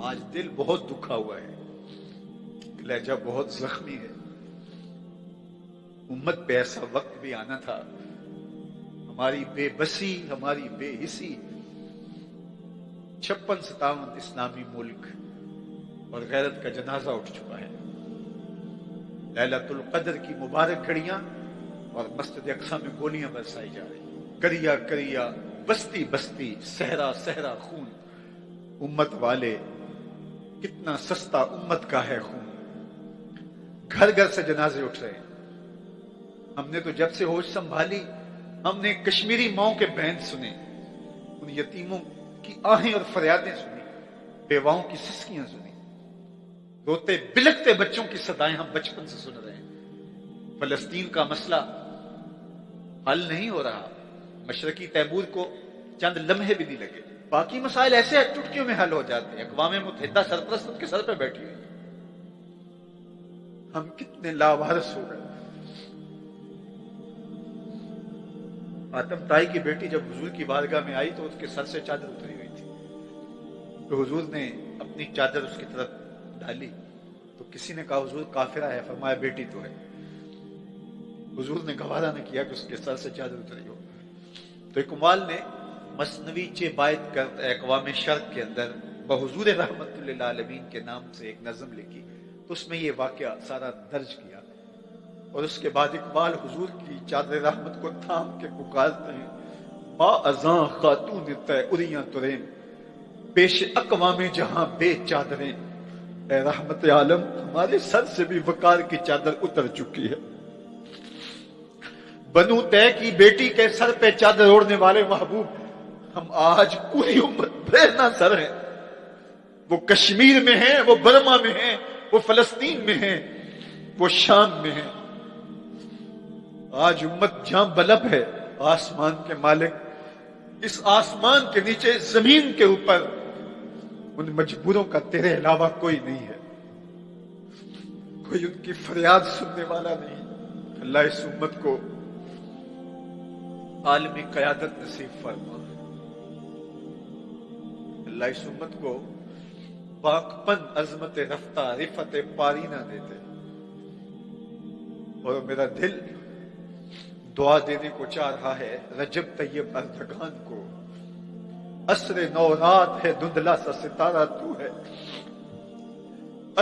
آج دل بہت دکھا ہوا ہے، لہجہ بہت زخمی ہے۔ امت پہ ایسا وقت بھی آنا تھا، ہماری بے بسی، ہماری بے حسی، 56-57 اسلامی ملک اور غیرت کا جنازہ اٹھ چکا ہے۔ لیلۃ القدر کی مبارک گھڑیاں اور مسجد اقصی میں گولیاں برسائی جا رہی ہیں۔ کریا کریا، بستی بستی، صحرا صحرا خون۔ امت والے، کتنا سستا امت کا ہے خون۔ گھر گھر سے جنازے اٹھ رہے ہیں۔ ہم نے تو جب سے ہوش سنبھالی، ہم نے کشمیری ماؤں کے بین سنے، ان یتیموں کی آہیں اور فریادیں سنی، بیواؤں کی سسکیاں سنی، روتے بلکتے بچوں کی صدائیں ہم بچپن سے سن رہے ہیں۔ فلسطین کا مسئلہ حل نہیں ہو رہا، مشرقی تیمور کو چند لمحے بھی نہیں لگے، باقی مسائل ایسے چٹکیوں میں حل ہو جاتے ہیں۔ اقوام متحدہ سرپرست ان کے سر پہ بیٹھی ہوئی، ہم کتنے لاوارث ہو گئے۔ آتم تائی کی بیٹی جب حضور کی بارگاہ میں آئی تو اس کے سر سے چادر اتری ہوئی تھی، تو حضور نے اپنی چادر اس کی طرف ڈالی تو کسی نے کہا حضور کافرہ ہے، فرمایا بیٹی تو ہے۔ حضور نے گوارا نہ کیا کہ اس کے سر سے چادر اتری ہو، تو اقبال نے مثنوی چے باعث کرت اقوام شرق کے اندر بحضور رحمت للعالمین کے نام سے ایک نظم لکھی، تو اس میں یہ واقعہ سارا درج کیا، اور اس کے بعد اقبال حضور کی چادر رحمت کو تھام کے پکارتے ہیں، با ازاں خاتون تے اریاں ترین، پیش اقوام جہاں بے چادریں، اے رحمت عالم ہمارے سر سے بھی وقار کی چادر اتر چکی ہے۔ بنو تے کی بیٹی کے سر پہ چادر اوڑھنے والے محبوب، ہم آج پوری امت بہنا سر ہیں۔ وہ کشمیر میں ہیں، وہ برما میں ہیں، وہ فلسطین میں ہیں، وہ شام میں ہیں۔ آج امت جہاں بلب ہے، آسمان کے مالک اس آسمان کے نیچے زمین کے اوپر ان مجبوروں کا تیرے علاوہ کوئی نہیں ہے، کوئی ان کی فریاد سننے والا نہیں۔ اللہ اس امت کو عالمی قیادت نصیب فرما، اللہ اس امت کو پاکپن، عظمت رفتہ، رفت پارینہ دے دے۔ اور میرا دل دعا دینے کو چاہ رہا ہے رجب طیب اردگان کو، عصر نو رات ہے دھندلا سا ستارہ تو ہے،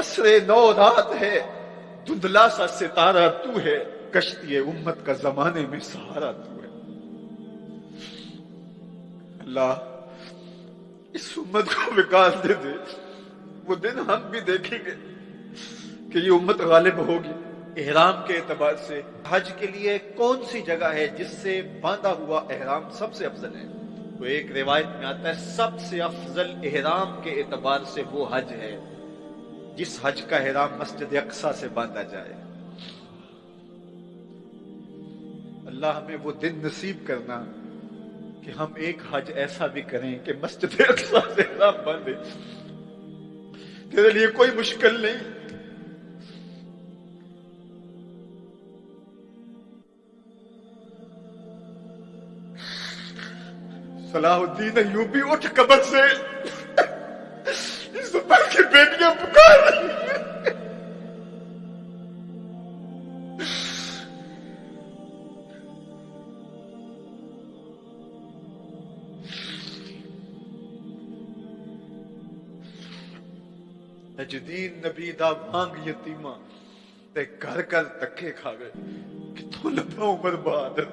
عصر نو رات ہے دھندلا سا ستارہ تو ہے، کشتی امت کا زمانے میں سہارا تو ہے۔ اللہ اس امت کو وقار دے دے، وہ دن ہم بھی دیکھیں گے کہ یہ امت غالب ہوگی۔ احرام کے اعتبار سے حج کے لیے کون سی جگہ ہے جس سے باندھا ہوا احرام سب سے افضل ہے؟ تو ایک روایت میں آتا ہے سب سے افضل احرام کے اعتبار سے وہ حج ہے جس حج کا احرام مسجد اقصی سے باندھا جائے۔ اللہ ہمیں وہ دن نصیب کرنا کہ ہم ایک حج ایسا بھی کریں کہ مسجد اقصی سے احرام باندھے۔ تیرے لیے کوئی مشکل نہیں۔ صلاح الدین ایوبی اٹھ قبر سے، اس امت کی بیٹیاں پکار رہی ہیں۔ نجدین نبی دا مانگ یتیمہ تے گھر گھر دکے کھا گئے، کتوں لبا عمر بہادر